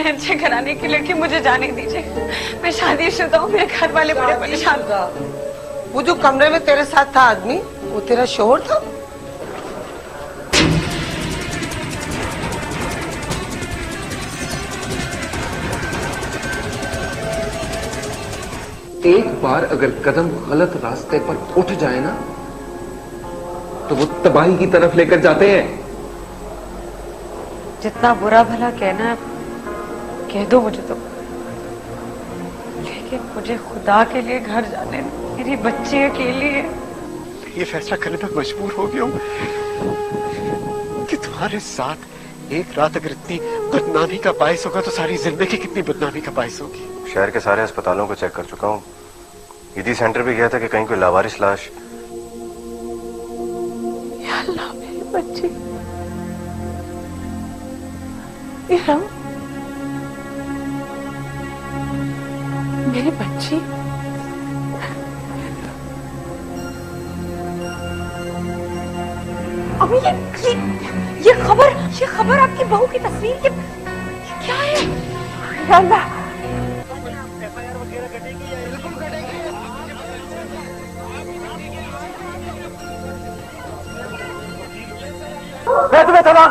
अच्छे घराने की लड़की, मुझे जाने दीजिए। मैं शादीशुदा हूँ, मेरे घर वाले बड़े परेशान। वो जो कमरे में तेरे साथ था आदमी, वो तेरा शोहर था? एक बार अगर कदम गलत रास्ते पर उठ जाए ना, तो वो तबाही की तरफ लेकर जाते हैं। जितना बुरा भला कहना है कह दो मुझे तो, लेकिन मुझे खुदा के लिए घर जाने दो। मेरी बच्ची अकेली है। ये फैसला करने पर मजबूर हो गया हूँ कि तुम्हारे साथ एक रात अगर इतनी बदनामी का बायस होगा तो सारी जिंदगी कितनी बदनामी का बायस होगी। शहर के सारे अस्पतालों को चेक कर चुका हूँ। ईदी सेंटर भी गया था कि कहीं कोई लावारिस लाश। या अल्लाह, मेरी बच्ची इरम, मेरी बच्ची। अभी ये खबर आपकी बहू की तस्वीर की क्या है? या अल्लाह, मैं तुम्हें तबाह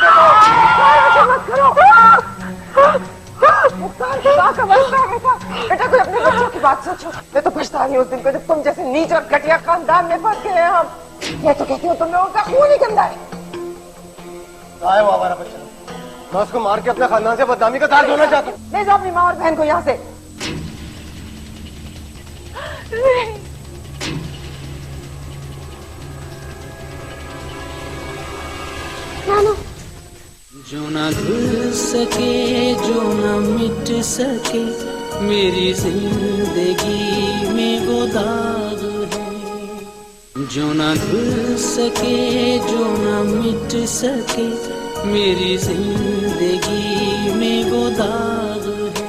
बेटा, कोई अपने बच्चों की बात सोचो। मैं तो पछता रही हूँ उस दिन को जब तुम जैसे नीच और घटिया खानदान में फंस गए हैं हम। मैं तो कहती हूँ तुम लोगों का खून ही गंदा है। आए वो हमारा बच्चा, मैं उसको मार के अपने खानदान से बदनामी का ताज धोना चाहता हूँ। ले जाओ अपनी माँ और बहन को यहाँ से। जो ना धुल सके, जो ना मिट सके, मेरी जिंदगी में वो दाग है। जो ना धुल सके, जो ना मिट सके, मेरी जिंदगी में वो दाग है।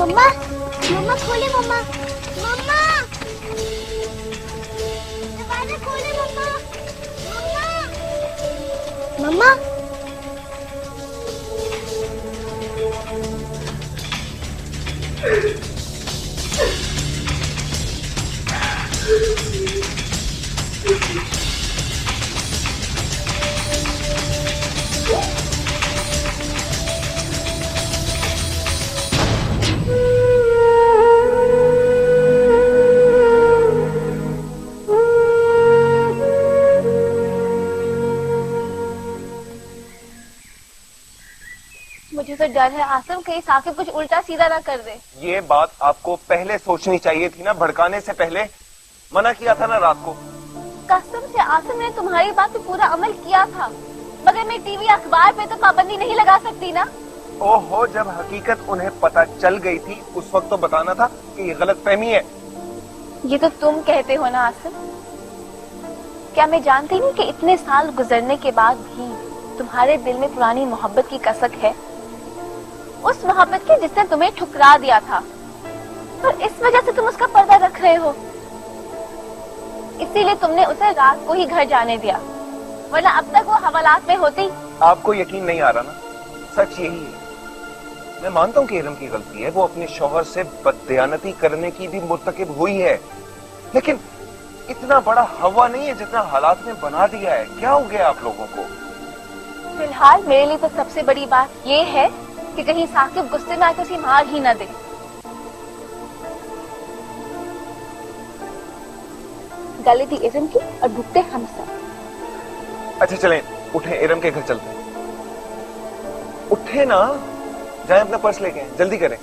मम्मा, मम्मा खोले मम्मा, मम्मा, दरवाजा खोले मम्मा, मम्मा, मम्मा। मुझे तो डर है आसिम, कहीं साकिब कुछ उल्टा सीधा ना कर दे। ये बात आपको पहले सोचनी चाहिए थी ना, भड़काने से पहले। मना किया था ना रात को। कसम से आसिम, ने तुम्हारी बात पे पूरा अमल किया था, मगर मैं टीवी अखबार पे तो पाबंदी नहीं लगा सकती ना। ओहो, जब हकीकत उन्हें पता चल गई थी उस वक्त तो बताना था कि ये गलत फहमी है। ये तो तुम कहते हो ना आसिम, क्या मैं जानती नहीं कि इतने साल गुजरने के बाद भी तुम्हारे दिल में पुरानी मोहब्बत की कसक है, उस मोहब्बत की जिसने तुम्हें ठुकरा दिया था। और इस वजह से तुम उसका पर्दा रख रहे हो। इसीलिए तुमने उसे रात को ही घर जाने दिया, वरना अब तक वो हवालात में होती। आपको यकीन नहीं आ रहा ना? सच यही है। मैं मानता हूं कि इरम की गलती है, वो अपने शौहर से बददयानती करने की भी मुर्तकिब हुई है, लेकिन इतना बड़ा हवा नहीं है जितना हालात ने बना दिया है। क्या हो गया आप लोगों को? फिलहाल मेरे लिए तो सबसे बड़ी बात ये है कि कहीं साकिब गुस्से में आकर उसे मार ही न दे। गलती इरम की और भुगते हम सब। अच्छा चलें, उठे, इरम के घर चलते हैं। उठे ना, जाएं अपना पर्स लेके आएं, जल्दी करें।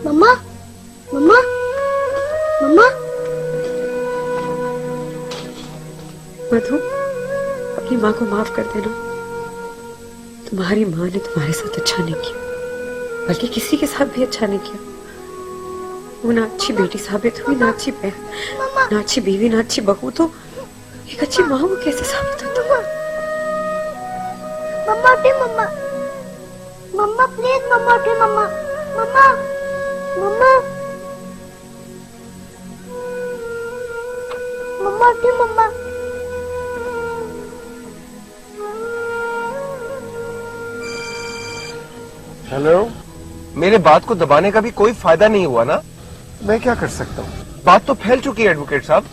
मम्मा, मम्मा, मम्मा। मधु, अपनी माँ को माफ कर देना। तुम्हारी माँ ने तुम्हारे साथ अच्छा नहीं किया, बल्कि किसी के साथ भी अच्छा नहीं किया। वो ना अच्छी बेटी साबित हुई, ना अच्छी बहन, ना अच्छी बीवी, ना अच्छी बहू, तो एक अच्छी माँ वो कैसे साबित होती? मम्मा उठे, मम्मा, मम्मा प्लीज, मम्मा उठे, मम्मा, मम्मा, मम्मा, मम्मा उठे, मम्मा। हेलो, मेरे बात को दबाने का भी कोई फायदा नहीं हुआ ना? मैं क्या कर सकता हूँ? बात तो फैल चुकी है एडवोकेट साहब।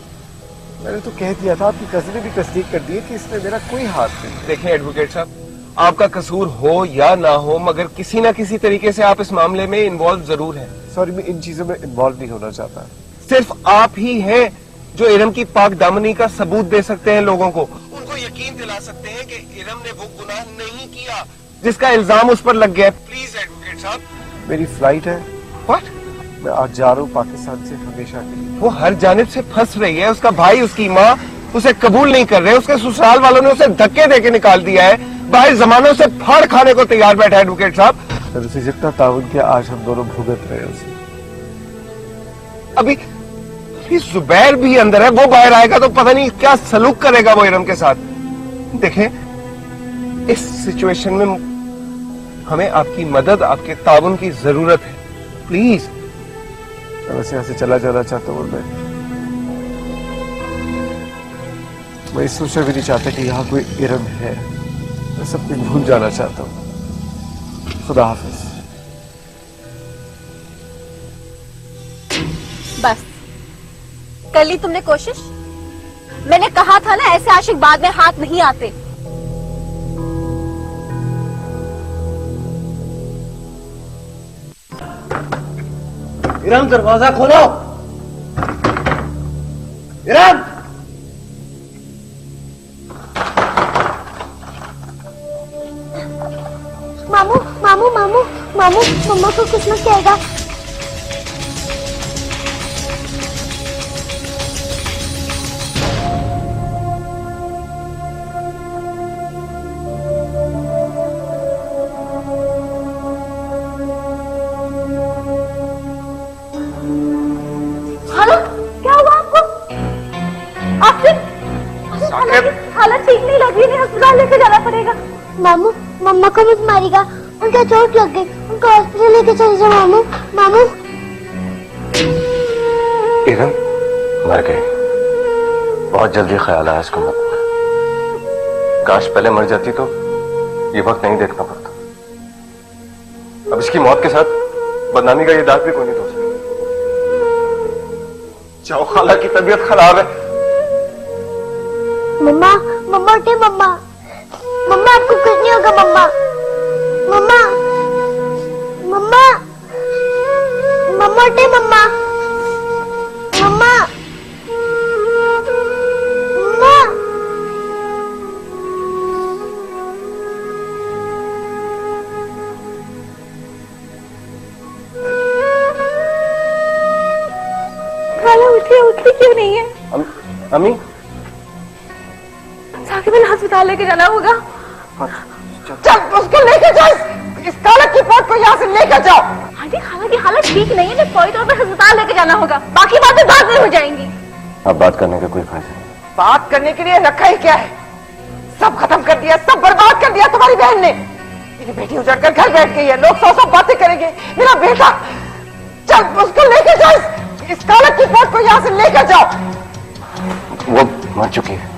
मैंने तो कह दिया था, आपकी कजिन ने भी तस्दीक कर दी है कि इसमें मेरा कोई हाथ नहीं। देखें एडवोकेट साहब, आपका कसूर हो या ना हो, मगर किसी ना किसी तरीके से आप इस मामले में इन्वॉल्व जरूर हैं। सॉरी, मैं इन चीजों में इन्वॉल्व नहीं होना चाहता। सिर्फ आप ही हैं जो इरम की पाक दामनी का सबूत दे सकते हैं लोगों को। उनको यकीन दिला सकते हैं कि इरम ने वो गुनाह नहीं किया जिसका इल्जाम उस पर लग गया। प्लीज एडवोकेट साहब। मेरी फ्लाइट है। व्हाट? मैं आज जा रहा हूँ पाकिस्तान से हमेशा के लिए। वो हर जानिब से फंस रही है। उसका भाई, उसकी माँ उसे कबूल नहीं कर रहे। उसके ससुराल वालों ने उसे धक्के देके निकाल दिया है। बाहर जमानों से फाड़ खाने को तैयार बैठा है एडवोकेट साहब। मैंने उसे जितना ताउन किया, आज हम दोनों भुगत रहे हैं उसे। अभी जुबैर भी अंदर है, वो बाहर आएगा तो पता नहीं क्या सलूक करेगा वो इरम के साथ। देखें, इस सिचुएशन में हमें आपकी मदद, आपके ताउन की जरूरत है। प्लीज। मैं बस यहाँ से चला जाना चाहता हूँ। मैं इस सोचा भी नहीं चाहता कि यहाँ कोई इरम है। मैं सब कुछ भूल जाना चाहता हूँ। खुदा हाफिज। बस कर ली तुमने कोशिश? मैंने कहा था ना, ऐसे आशिक बाद में हाथ नहीं आते। इरम, दरवाजा खोलो। इरम! मामू, मामू, मामू, मामू, मम्मा को कुछ मत कहेगा। हालत ठीक नहीं लग रही है, अस्पताल लेके जाना पड़ेगा। मामू, मम्मा को मत मारेगा, उनका चोट लग गई, उनको हॉस्पिटल लेके चले जाओ। मामू, मामू। इरम मर गए। बहुत जल्दी ख्याल आया इसको मत। काश पहले मर जाती तो ये वक्त नहीं देखना पड़ता। अब इसकी मौत के साथ बदनामी का ये दाग भी कोई नहीं धो सकता। जाओ, खाला की तबीयत खराब है। मम्मा, मम्मा उठे, मम्मा, मम्मा आपको कुछ नहीं होगा। मम्मा, मम्मा, मम्मा, मम्मा उठे, मम्मा, मम्मा, मम्मा। ठीक क्यों नहीं है? अम्मी साकिब ने अस्पताल लेके जाना होगा। चल उसको लेके जाओ, इस काला की पोत को यहाँ से लेकर जाओ। आंटी खाला की हालत ठीक नहीं है, फौरी तौर पर अस्पताल लेके जाना होगा, बाकी बातें बाद में हो जाएंगी। अब बात करने का कोई फायदा नहीं। बात करने के लिए रखा ही क्या है, सब खत्म कर दिया, सब बर्बाद कर दिया तुम्हारी बहन ने। मेरी बेटी उजड़ कर घर बैठ गई है, लोग सौ बातें करेंगे। मेरा बेटा, चल उसको लेके जाओ, इस काला की पोत को यहाँ से लेकर जाओ। वो मर चुकी है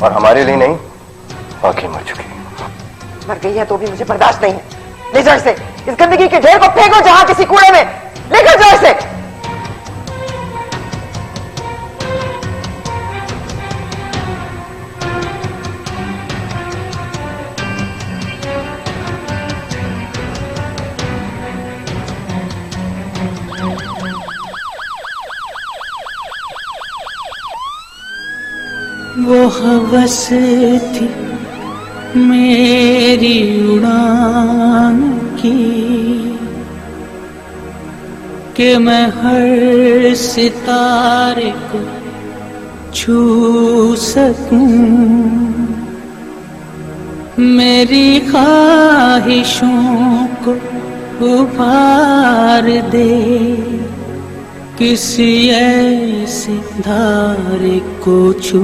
और हमारे लिए नहीं, बाकी मर चुकी है। मर गई है तो भी मुझे बर्दाश्त नहीं है। ले जाओ इसे, इस गंदगी के ढेर को फेंको जहां किसी कूड़े में, लेकर जाओ इसे। वो हवस थी मेरी उड़ान की कि मैं हर सितारे को छू सकूं, मेरी ख्वाहिशों को उभार दे किसी ऐसे धारे को छू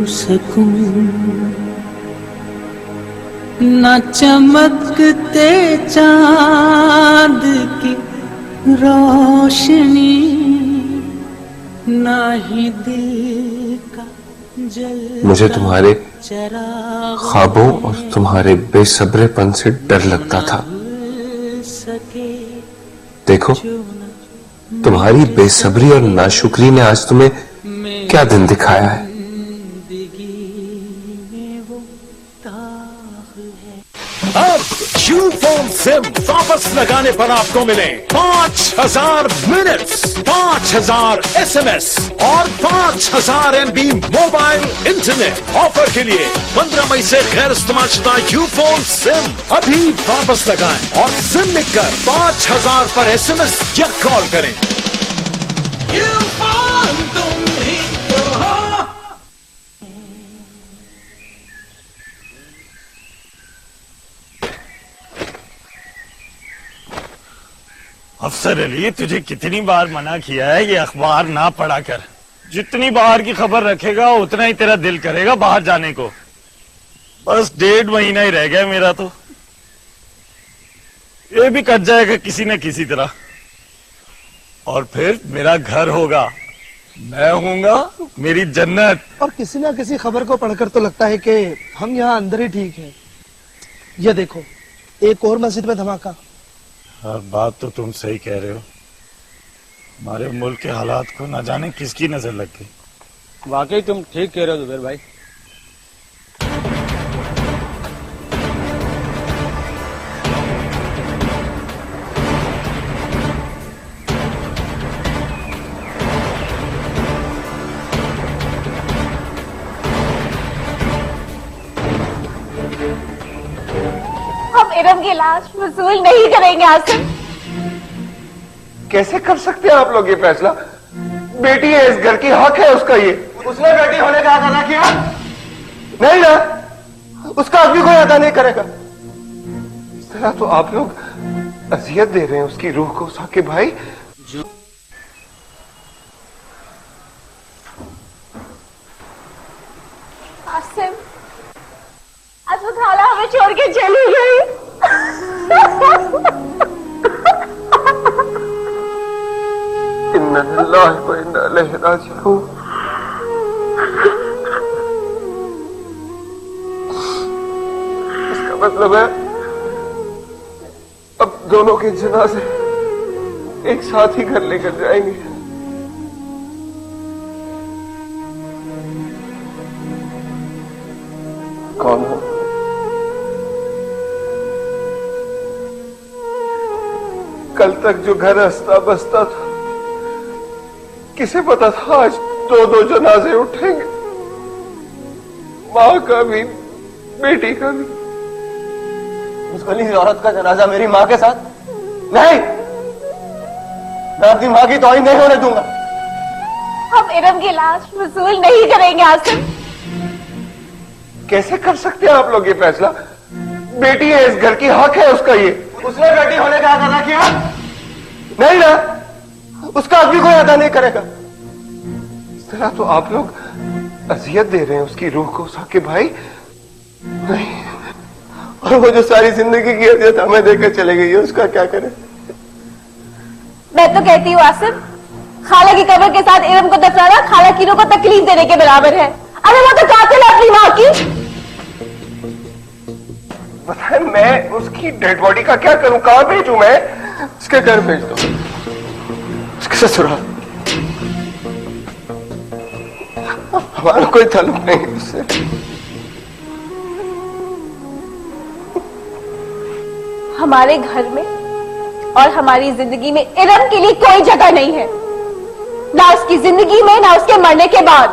सकूं, न चमकते चांद की रोशनी, ना ही दिल का जल। मुझे तुम्हारे ख्वाबों और तुम्हारे बेसब्रेपन से डर लगता था। देखो, तुम्हारी बेसब्री और नाशुक्री ने आज तुम्हें क्या दिन दिखाया है। अब यूफोन सिम वापस लगाने पर आपको मिले 5000 मिनट्स, 5000 SMS और 5000 MB मोबाइल इंटरनेट। ऑफर के लिए 15 मई से गैर इस्तेमाल शुदा यूफोन सिम अभी वापस लगाएं और सिम लिखकर 5000 पर SMS या कॉल करें। यूफोन तुम ही तो हो। अफसर अली, तुझे कितनी बार मना किया है ये अखबार ना पढ़ा कर। जितनी बाहर की खबर रखेगा उतना ही तेरा दिल करेगा बाहर जाने को। बस 1.5 महीना ही रह गया मेरा, तो ये भी कट जाएगा किसी न किसी तरह, और फिर मेरा घर होगा, मैं हूँगा मेरी जन्नत। और किसी ना किसी खबर को पढ़कर तो लगता है कि हम यहाँ अंदर ही ठीक हैं। ये देखो, एक और मस्जिद में धमाका। हर बात तो तुम सही कह रहे हो। हमारे मुल्क के हालात को न जाने किसकी नजर लग गई। वाकई तुम ठीक कह रहे हो जुबैर भाई। हम इरम की लाश वसूल नहीं करेंगे आसिम। कैसे कर सकते हैं आप लोग ये फैसला? बेटी है इस घर की, हक है उसका। ये उसने बेटी होने का अदा किया नहीं ना, उसका आदमी कोई अदा नहीं करेगा। इस तरह तो आप लोग अजियत दे रहे हैं उसकी रूह को साकिब भाई। आसिम, आज वो खाला हमें छोड़ के चली गई। इन्ना लिल्लाहि व इन्ना इलैहि राजिऊन। इसका मतलब है अब दोनों के जनाजे एक साथ ही घर लेकर जाएंगे। कौन हो? कल तक जो घर हंसता बसता था, किसे पता था आज दो जनाजे उठेंगे, माँ का भी बेटी का भी। उस गली औरत का जनाजा मेरी माँ के साथ नहीं, मैं अपनी माँ की तौहीन नहीं होने दूंगा। हम इरम की लाश वसूल नहीं करेंगे आसिम। कैसे कर सकते हैं आप लोग ये फैसला? बेटी है इस घर की, हक है उसका ये। उसने बेटी होने का अदा किया नहीं ना, उसका आदमी कोई अदा नहीं करेगा। इस तरह तो आप लोग अजियत दे रहे हैं उसकी रूह को साकिब भाई। नहीं, और वो जो सारी जिंदगी की अजियत हमें देकर चले गई है, उसका क्या करें? मैं तो कहती हूँ आसिम, खाला की कब्र के साथ इरम को दफनाना खाला की रूह को तकलीफ देने के बराबर है। अरे वो तो कातिल है अपनी माँ की। पता है मैं उसकी डेड बॉडी का क्या करूं? कहां भेजूं मैं? उसके घर भेज दो, उसके ससुराल। हमारा कोई ताल्लुक नहीं है उससे। हमारे घर में और हमारी जिंदगी में इरम के लिए कोई जगह नहीं है, ना उसकी जिंदगी में ना उसके मरने के बाद।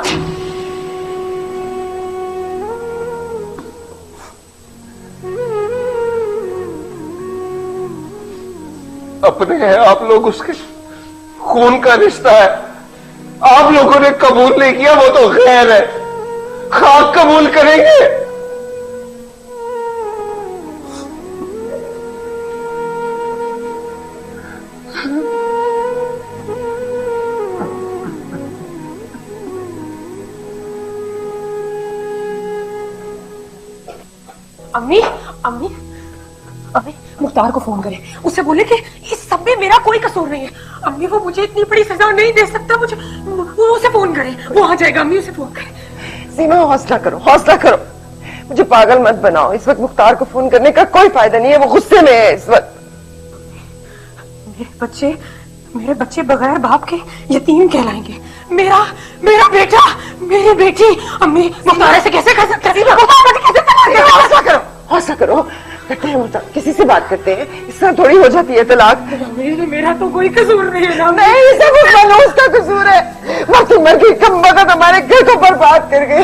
अपने हैं आप लोग, उसके खून का रिश्ता है। आप लोगों ने कबूल नहीं किया, वो तो गैर है। खाक कबूल करेंगे? अम्मी अम्मी अम्मी, मुख्तार को फोन करें, उससे बोले कि इस सब में मेरा कोई कसूर नहीं है। अम्मी वो मुझे इतनी बड़ी सजा नहीं दे सकता, मुझे वो उसे फोन करें, वो आ जाएगा। अम्मी उसे फोन करें। सीमा हौसला करो, हौसला करो, मुझे पागल मत बनाओ। इस वक्त मुख्तार को फोन करने का कोई फायदा नहीं है, वो गुस्से में है इस वक्त। मेरे बच्चे बगैर बाप के यतीम कहलाएंगे। मेरा बेटा, मेरी बेटी। अम्मी मुख्तार ऐसे कैसे कर सकते हैं? हौसला करो, हौसला करो। करते हैं मुख्तार, किसी से बात करते हैं, इस तरह थोड़ी हो जाती है तलाक। मेरा तो कोई कसूर नहीं है ना। नहीं, सब उस मनोज का कसूर है। वक्त मर गई, कम वक्त हमारे घर को बर्बाद कर गई।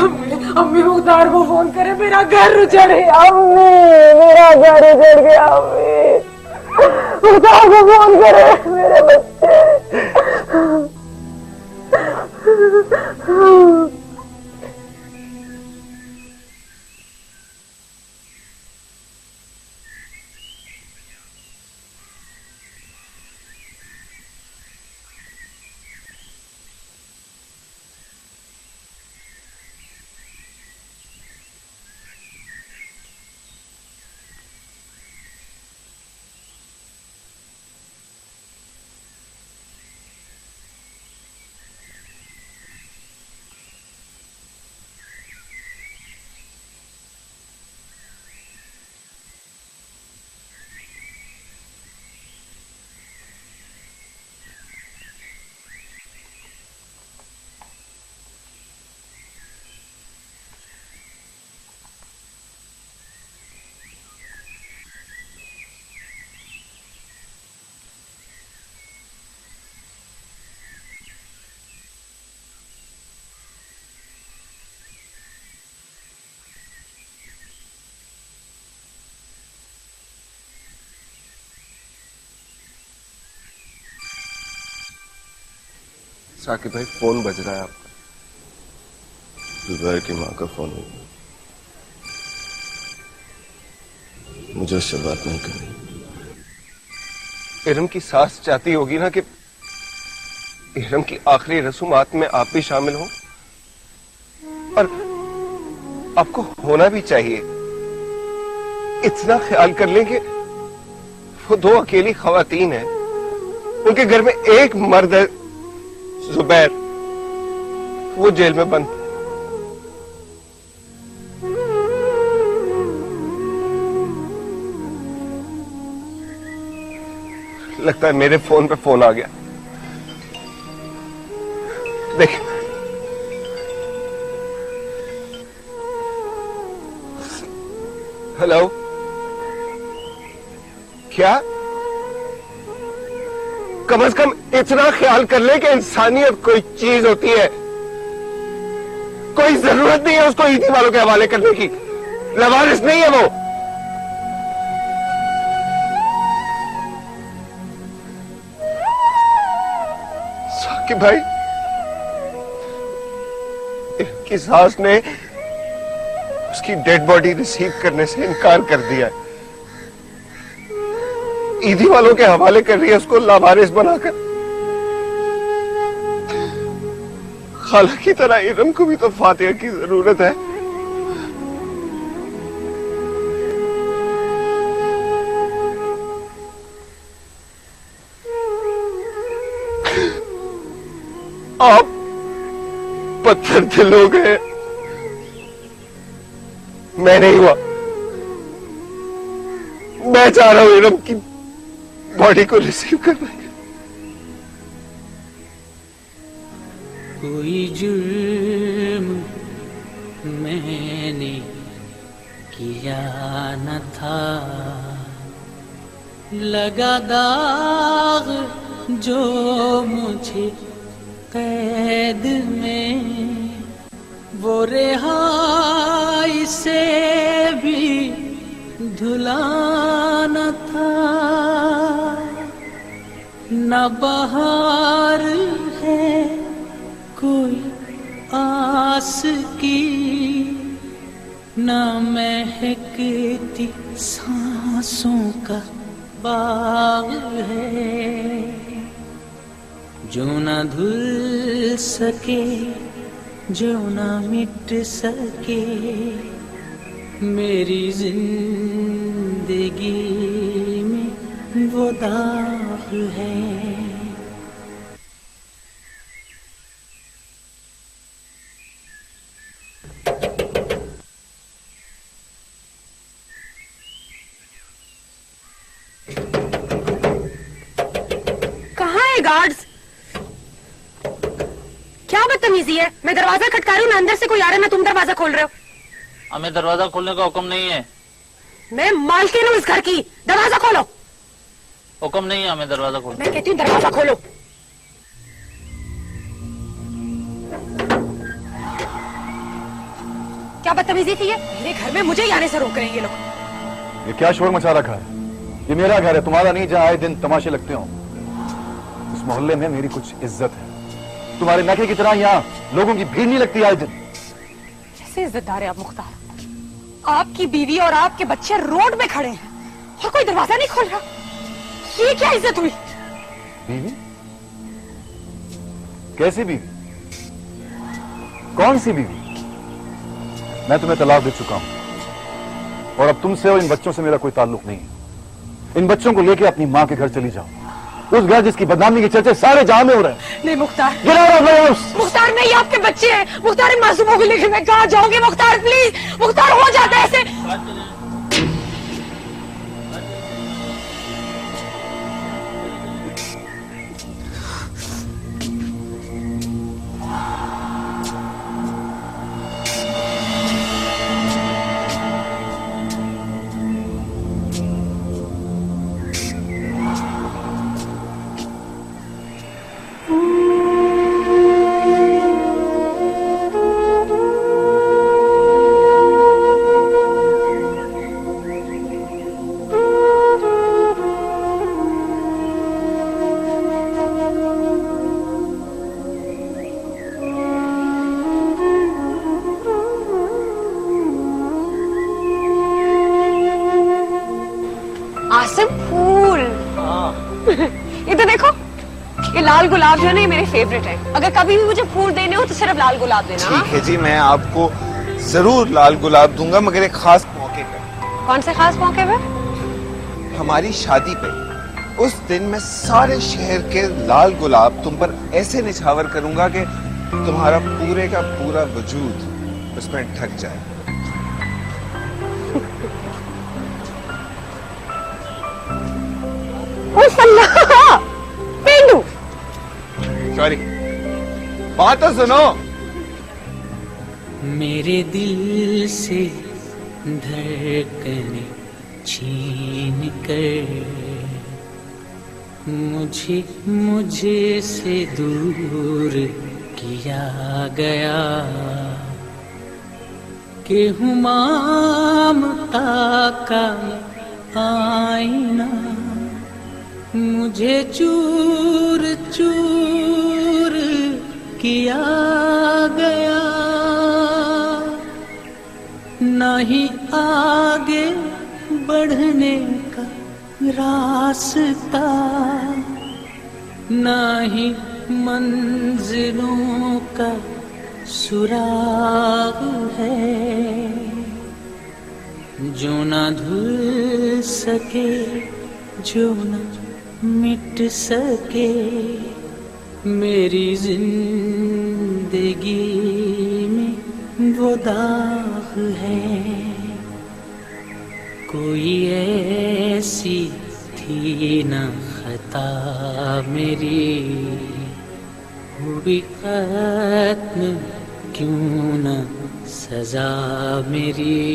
अम्मी मुख्तार को फोन करे, मेरा घर उजड़ गया। अम्मी मेरा घर उजड़ गया। अम्मी मुख्तार को फोन करे, मेरे बच्चे। साकिब भाई फोन बज रहा है आपका। जुबैर की माँ का फोन है, मुझे उससे बात नहीं करनी। इरम की सास चाहती होगी ना कि इरम की आखिरी रसूमात में आप भी शामिल हो, और आपको होना भी चाहिए। इतना ख्याल कर लें कि वो दो अकेली खवातीन हैं, उनके घर में एक मर्द है जुबैर, वो जेल में बंद। लगता है मेरे फोन पे फोन आ गया। देख, हेलो, क्या? कम से कम इतना ख्याल कर ले कि इंसानियत कोई चीज होती है। कोई जरूरत नहीं है उसको ईदी वालों के हवाले करने की। लवारिस नहीं है वो। साकिब भाई, कि सास ने उसकी डेड बॉडी रिसीव करने से इनकार कर दिया है। ईदी वालों के हवाले कर रही है उसको लावारिस बनाकर। खाला की तरह इरम को भी तो फातिहा की जरूरत है। आप पत्थर दिल हो गए, मैं नहीं हुआ। मैं चाह रहा हूं इरम की बॉडी को रिसीव करना। कोई जुर्म मैंने किया न था, लगा दाग जो मुझे कैद में, वो रिहाई से भी धुला न था। न बहार है कोई आस की, न महकती सांसों का बाग है, जो न धुल सके, जो न मिट सके, मेरी जिंदगी में वो दाग है। गार्ड्स, क्या बदतमीजी है? मैं दरवाजा खटका रही हूँ, ना अंदर से कोई आ रहा है ना तुम दरवाजा खोल रहे हो। हमें दरवाजा खोलने का हुक्म नहीं है। मैं मालकिन हूँ इस घर की, दरवाजा खोलो। हुक्म नहीं है हमें दरवाजा खोलने। मैं कहती हूँ दरवाजा खोलो। क्या बदतमीजी थी ये? मेरे घर में मुझे ही आने से रोक रहे हैं ये लोग। ये क्या शोर मचा रखा है? ये मेरा घर है, तुम्हारा नहीं, जहाँ आए दिन तमाशे लगते हो। इस मोहल्ले में मेरी कुछ इज्जत है, तुम्हारे नखे की तरह यहाँ लोगों की भीड़ नहीं लगती आए दिन। कैसे इज्जतदार है आप मुख्तार? आपकी बीवी और आपके बच्चे रोड में खड़े हैं और कोई दरवाजा नहीं खोल रहा। ये क्या इज्जत हुई? बीवी? कैसी बीवी? कौन सी बीवी? मैं तुम्हें तलाक दे चुका हूं और अब तुमसे और इन बच्चों से मेरा कोई ताल्लुक नहीं है। इन बच्चों को लेकर अपनी मां के घर चली जाओ, उस घर जिसकी बदनामी के चर्चे सारे जहां में हो रहे हैं। नहीं मुख्तार, मुख्तार नहीं, आपके बच्चे हैं। मुख्तार, इन मासूमों को लेकर मैं कहां जाऊंगी? मुख्तार प्लीज, मुख्तार हो जाता है ऐसे। आसिम, फूल। इधर देखो, ये लाल गुलाब जो है ना, ये मेरे फेवरेट है। अगर कभी भी मुझे फूल देने हो तो सिर्फ लाल गुलाब देना। ठीक है जी, मैं आपको जरूर लाल गुलाब दूंगा, मगर एक खास मौके पर। कौन से खास मौके पे? हमारी शादी पे। उस दिन मैं सारे शहर के लाल गुलाब तुम पर ऐसे निछावर करूंगा कि तुम्हारा पूरे का पूरा वजूद उसमें ढक जाए। पेंडू, सॉरी, बात तो सुनो। मेरे दिल से धड़कने छीन कर मुझे से दूर किया गया कि हूँ ममता का आईना, मुझे चूर चूर किया गया। ही आगे बढ़ने का रास्ता, ना ही मंजिलों का सुराग है। जो ना धुल सके, जो ना मिट सके, मेरी जिंदगी में वो दाग है। कोई ऐसी थी ना खता मेरी, हुई खत्म क्यों न सजा मेरी।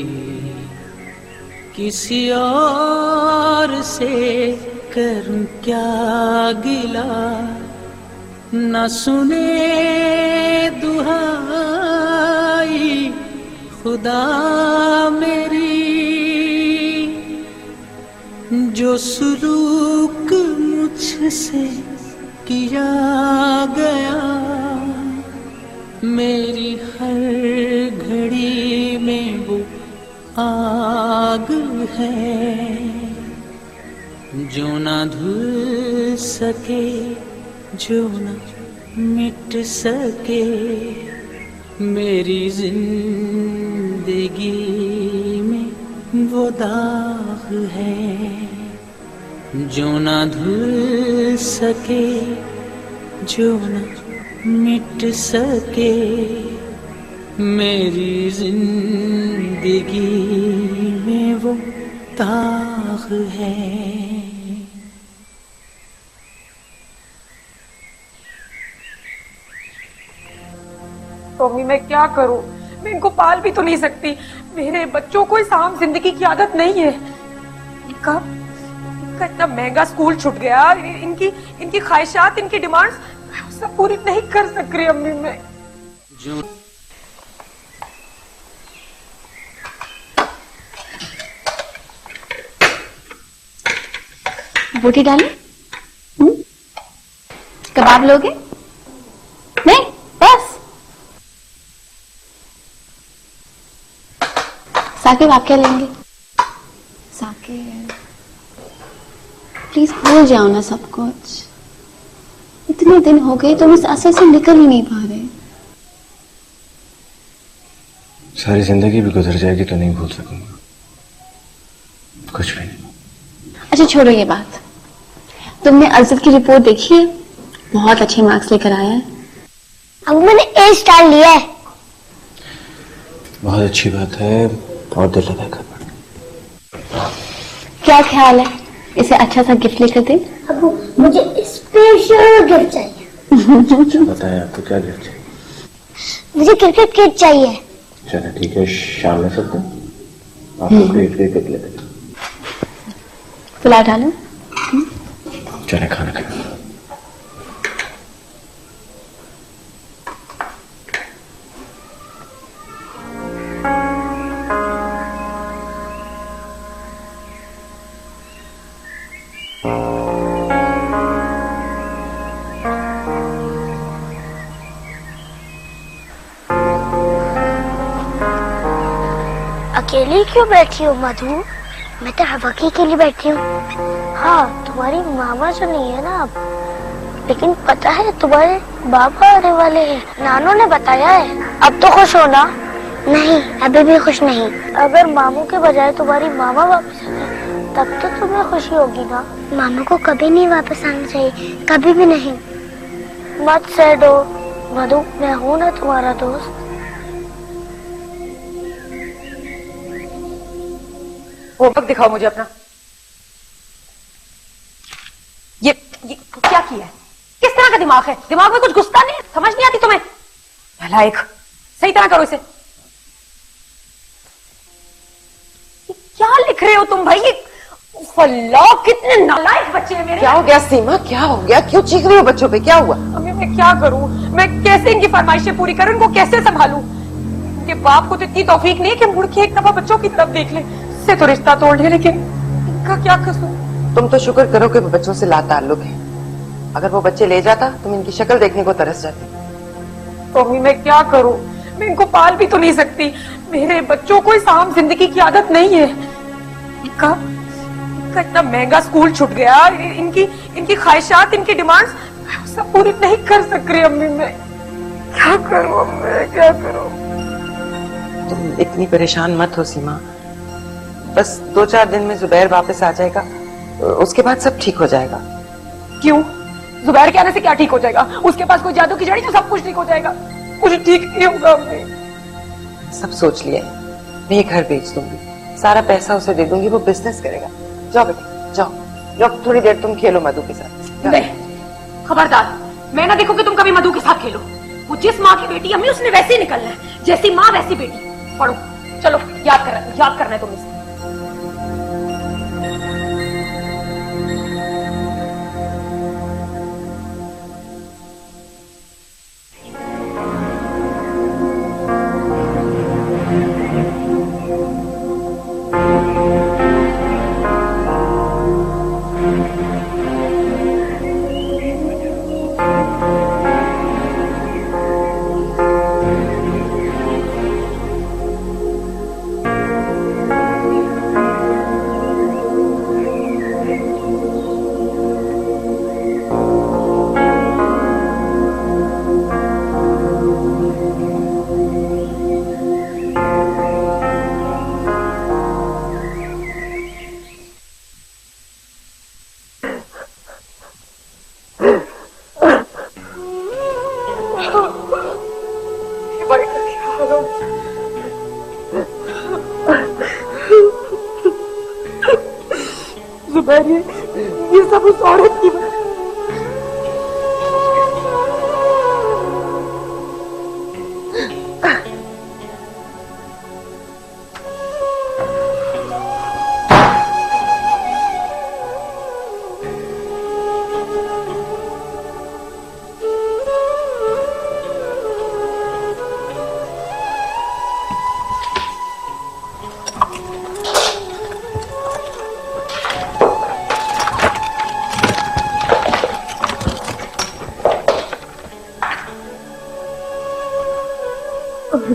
किसी और से करूं क्या गिला, न सुने दुहाई खुदा मेरी। जो सुलूक मुझसे किया गया, मेरी हर घड़ी में वो आग है। जो ना धुल सके, जो ना मिट सके, मेरी जिंदगी में वो दाग है। जो ना धुल सके, जो ना मिट सके, मेरी जिंदगी में वो दाग है। टॉमी, मैं क्या करूं? मैं इनको पाल भी तो नहीं सकती। मेरे बच्चों को इस आम जिंदगी की आदत नहीं है। इनका इतना महंगा स्कूल छूट गया। इनकी ख्वाहिशात, इनकी डिमांड्स सब पूरी नहीं कर सक रही अम्मी मैं। जो बोटी डालें? कबाब लोगे? नहीं, बस। साकिब, आप क्या लेंगे? साकिब, प्लीज भूल जाओ ना सब कुछ। इतने दिन हो गए तुम इस असर से निकल ही नहीं पा रहे। सारी जिंदगी भी गुजर जाएगी तो नहीं भूल सकूंगा कुछ भी नहीं। अच्छा छोड़ो ये बात। तुमने अर्जुन की रिपोर्ट देखी है? बहुत अच्छे मार्क्स लेकर आया है। अब मैंने ए स्टार लिया है। बहुत अच्छी बात है और दिल लगा कर। क्या ख्याल है, इसे अच्छा सा गिफ्ट लेकर दे? अब मुझे स्पेशल गिफ्ट चाहिए। बताया आपको क्या गिफ्ट चाहिए? मुझे क्रिकेट किट चाहिए। चलो ठीक है, शाम में सकते आपको क्रिकेट ले देंगे। पुलाव डालो। चले खाना खाएं। अकेली क्यों बैठी हो मधु? मैं तो हवकी के लिए बैठी हूँ। हाँ, तुम्हारी मामा जो नहीं है ना अब, लेकिन पता है तुम्हारे बाबा आने वाले हैं। नानू ने बताया है। अब तो खुश हो ना? नहीं, अभी भी खुश नहीं। अगर मामू के बजाय तुम्हारी मामा वापस आ जाए तब तो तुम्हें खुशी होगी ना? मामू को कभी नहीं वापस आना चाहिए, कभी भी नहीं। मत सैड हो मधु, मैं हूँ ना तुम्हारा दोस्त। होमवर्क दिखाओ मुझे अपना। ये क्या किया है? किस तरह का दिमाग है? दिमाग में कुछ घुसता नहीं? समझ नहीं आती तुम्हें? नालायक, सही तरह करो इसे। क्या लिख रहे हो तुम भाई? अल्लाह, कितने नालायक बच्चे हैं मेरे। क्या हो गया सीमा? क्या हो गया? क्यों चीख रही हो बच्चों पे? क्या हुआ? अम्मी, मैं क्या करूं? मैं कैसे इनकी फरमाइशें पूरी करूं? इनको कैसे संभालूं? इनके बाप को तो इतनी तौफीक नहीं है कि मुड़ के एक दफा बच्चों की तरफ देख ले। इससे तो रिश्ता तोड़ ले, लेकिन इनका क्या कसूर? तुम तो शुक्र करो कि वो बच्चों से लाताल्लुक है। अगर वो बच्चे ले जाता तुम इनकी शक्ल देखने को तरस जाती। अम्मी, मैं क्या करूं? मैं इनको पाल भी तो नहीं सकती। मेरे बच्चों को इस आम जिंदगी की आदत नहीं है। इनका इतना महंगा स्कूल छूट गया, इनकी ख्वाहिशात, इनकी डिमांड्स सब पूरी नहीं कर सक रही। अम्मी मैं क्या करूं? अम्मी क्या करूं? तुम इतनी परेशान मत हो सीमा, बस 2-4 दिन में जुबैर वापस आ जाएगा, उसके बाद सब ठीक हो जाएगा। क्यों? जुबैर के आने से क्या ठीक हो जाएगा? उसके पास कोई जादू की जड़ी तो सब कुछ ठीक हो जाएगा। कुछ ठीक नहीं होगा अम्मी। सब सोच लिया है, मैं ये घर बेच दूंगी, सारा पैसा उसे दे दूंगी, वो बिजनेस करेगा। जाओ बेटे जाओ, जाओ थोड़ी देर तुम खेलो मधु के साथ। नहीं, खबरदार, मैं ना देखो कि तुम कभी मधु के साथ खेलो। वो जिस माँ की बेटी अम्मी, उसने वैसे ही निकलना है, जैसी माँ वैसी बेटी। पढ़ो, चलो याद करना है तुम इसे। जुबैर, ये सब उस औरत की वजह।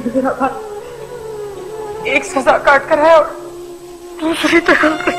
मेरा भाई एक सजा काट कर है और दूसरी तरफ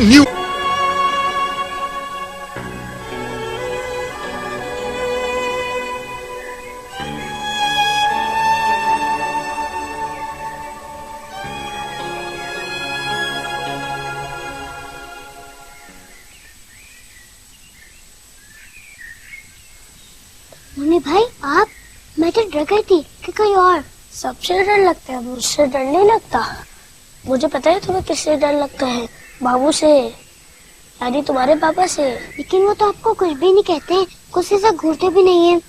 new मुन्नी भाई, आप? मैं तो डर गई थी कि कोई और। सबसे डर लगता है, मुझसे डर नहीं लगता। मुझे पता है तुम्हें किससे डर लगता है। बाबू से, यानी तुम्हारे पापा से। लेकिन वो तो आपको कुछ भी नहीं कहते, कुछ ऐसा घूरते भी नहीं है,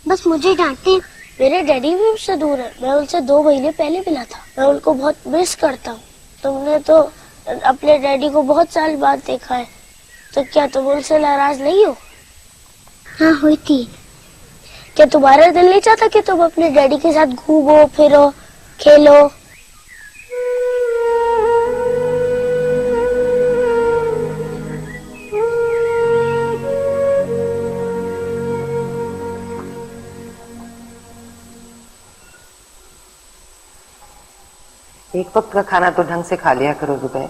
बस मुझे डांटते। मेरे डैडी भी मुझसे दूर है, मैं उनसे 2 महीने पहले मिला था। मैं उनको बहुत मिस करता हूँ। तुमने तो अपने डैडी को बहुत साल बाद देखा है, तो क्या तुम उनसे नाराज नहीं हो? हाँ हुई थी। क्या तुम्हारा दिल नहीं चाहता कि तुम अपने डैडी के साथ घूमो फिरो खेलो? एक वक्त का खाना तो ढंग से खा लिया करो जुबैर।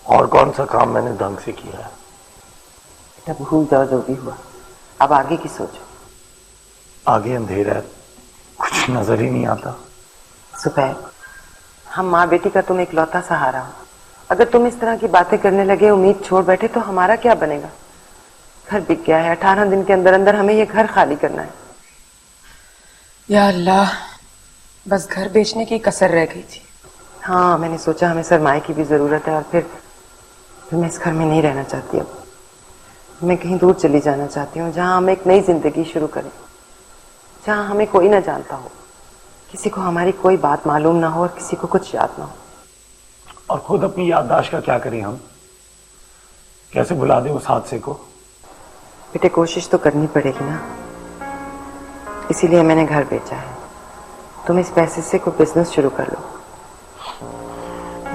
और कौन सा काम मैंने ढंग से किया है? बेटा भूल जाओ जो भी हुआ, अब आगे की सोचो। आगे अंधेरा है, कुछ नजर ही नहीं आता। जुबैर, हम माँ बेटी का तुम इकलौता सहारा हो। अगर तुम इस तरह की बातें करने लगे, उम्मीद छोड़ बैठे, तो हमारा क्या बनेगा? घर बिक गया है, 18 दिन के अंदर अंदर हमें ये घर खाली करना है। या अल्लाह, बस घर बेचने की कसर रह गई थी। हाँ, मैंने सोचा हमें सरमाए की भी जरूरत है और फिर मैं इस घर में नहीं रहना चाहती। अब मैं कहीं दूर चली जाना चाहती हूँ, जहाँ हम एक नई जिंदगी शुरू करें, जहाँ हमें कोई ना जानता हो, किसी को हमारी कोई बात मालूम ना हो और किसी को कुछ याद ना हो। और खुद अपनी याददाश्त का क्या करें हम? कैसे भुला दें उस हादसे को? बेटे, कोशिश तो करनी पड़ेगी ना, इसीलिए मैंने घर बेचा है। तुम इस पैसे से कोई बिजनेस शुरू कर लो।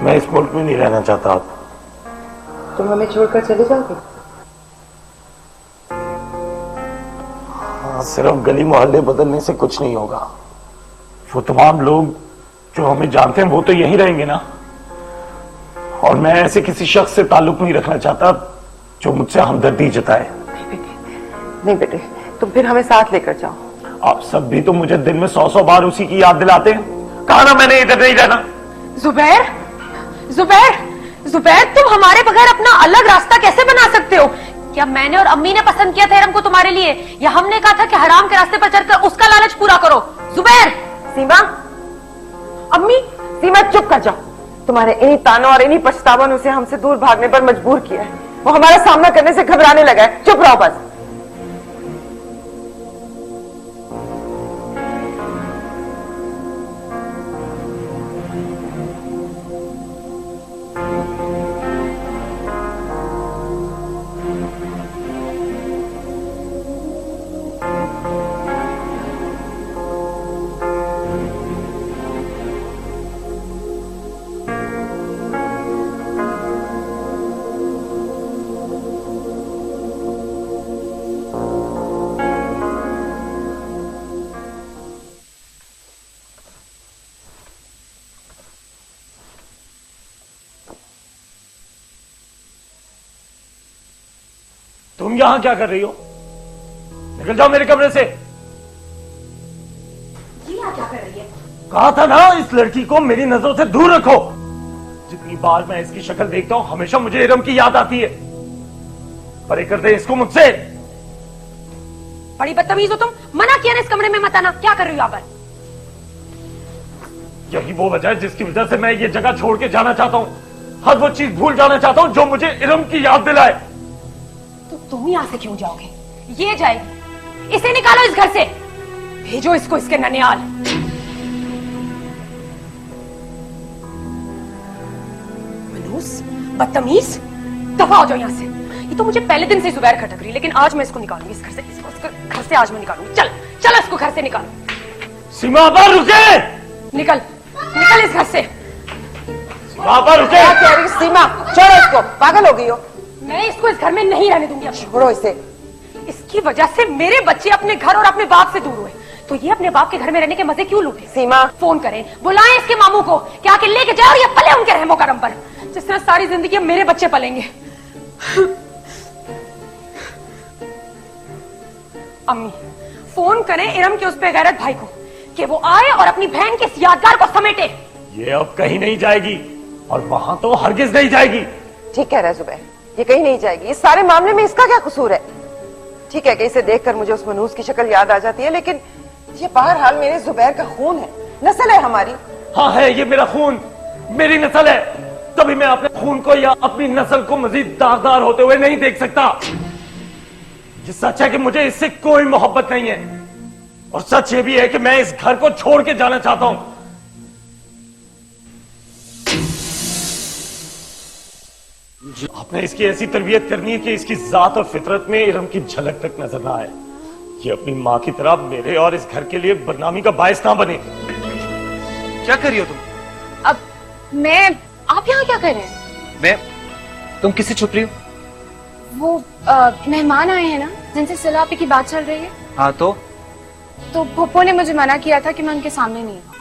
मैं इस मुल्क में नहीं रहना चाहता। अब तुम हमें छोड़कर चले जाओगे? हाँ, सिर्फ गली मोहल्ले बदलने से कुछ नहीं होगा। वो तमाम लोग जो हमें जानते हैं वो तो यहीं रहेंगे ना। और मैं ऐसे किसी शख्स से ताल्लुक नहीं रखना चाहता जो मुझसे हमदर्दी जताए। नहीं बेटे, तुम फिर हमें साथ लेकर जाओ। आप सब भी तो मुझे दिन में 100 बार उसी की याद दिलाते हैं। कहा ना मैंने इधर नहीं रहना। जुबैर, जुबैर, जुबैर, तुम हमारे बगैर अपना अलग रास्ता कैसे बना सकते हो? क्या मैंने और अम्मी ने पसंद किया था इरम को तुम्हारे लिए, या हमने कहा था कि हराम के रास्ते पर चलकर उसका लालच पूरा करो? जुबैर! सीमा, अम्मी! सीमा, चुप कर जाओ। तुम्हारे इन्हीं तानों और इन्हीं पछतावों ने उसे हमसे दूर भागने पर मजबूर किया है। वो हमारा सामना करने से घबराने लगा है। चुप रहो बस। तुम यहां क्या कर रही हो? निकल जाओ मेरे कमरे से। ये क्या कर रही है? कहा था ना इस लड़की को मेरी नजरों से दूर रखो। जितनी बार मैं इसकी शक्ल देखता हूं हमेशा मुझे इरम की याद आती है। परे कर दे इसको मुझसे। बड़ी बदतमीज हो तुम। मना किया ना इस कमरे में मत आना। क्या कर रही हो यहाँ पर? यही वो वजह है जिसकी वजह से मैं ये जगह छोड़ के जाना चाहता हूं। हर वो चीज भूल जाना चाहता हूं जो मुझे इरम की याद दिलाए। तो तुम यहां से क्यों जाओगे? ये जाएगी। इसे निकालो इस घर से। भेजो इसको इसके ननियाल। मनूस, बदतमीज, दफा हो जाओ यहां से। ये तो मुझे पहले दिन से जुबैर खटक रही, लेकिन आज मैं इसको निकालूंगी इस घर से। इसको घर से आज मैं निकालूंगी। चल चल, इसको घर से निकालो। सीमा पर रुके। निकल निकल इस घर से। सीमा पर रुके। क्या कह रही सीमा? छोड़ो इसको, पागल हो गई हो। मैं इसको इस घर में नहीं रहने दूंगी। अब छोड़ो इसे। इसकी वजह से मेरे बच्चे अपने घर और अपने बाप से दूर हुए, तो ये अपने बाप के घर में रहने के मजे क्यों लूटे? सीमा, फोन करें, बुलाएं इसके मामू को कि आके लेके जाओ और ये पले उनके रहमो करम पर, जिस तरह सारी जिंदगी मेरे बच्चे पलेंगे। अम्मी, फोन करें इरम के उस पे गैरत भाई को कि वो आए और अपनी बहन के इस यादगार को समेटे। ये अब कहीं नहीं जाएगी और वहां तो हरगिज नहीं जाएगी। ठीक कह रहा है जुबैर, ये कहीं नहीं जाएगी। इस सारे मामले में इसका क्या कसूर है? ठीक है कि इसे देखकर मुझे उस मनूस की शक्ल याद आ जाती है, लेकिन ये बहरहाल मेरे जुबैर का खून है, नस्ल है हमारी। हाँ है, ये मेरा खून, मेरी नस्ल है। तभी मैं अपने खून को या अपनी नस्ल को मजीद दागदार होते हुए नहीं देख सकता। ये सच है कि मुझे इससे कोई मोहब्बत नहीं है, और सच ये भी है कि मैं इस घर को छोड़ के जाना चाहता हूं। आपने इसकी ऐसी तरबियत करनी है कि इसकी जात और फितरत में इरम की झलक तक नजर ना आए। ये अपनी माँ की तरह मेरे और इस घर के लिए बदनामी का बायस ना बने। क्या कर रही हो तुम? अब आप यहाँ क्या कर रहे हैं? तुम किससे छुप रही हो? वो मेहमान आए हैं ना, जिनसे सिला आपी की बात चल रही है। हाँ तो पप्पो ने मुझे मना किया था कि मैं उनके सामने नहीं आऊं।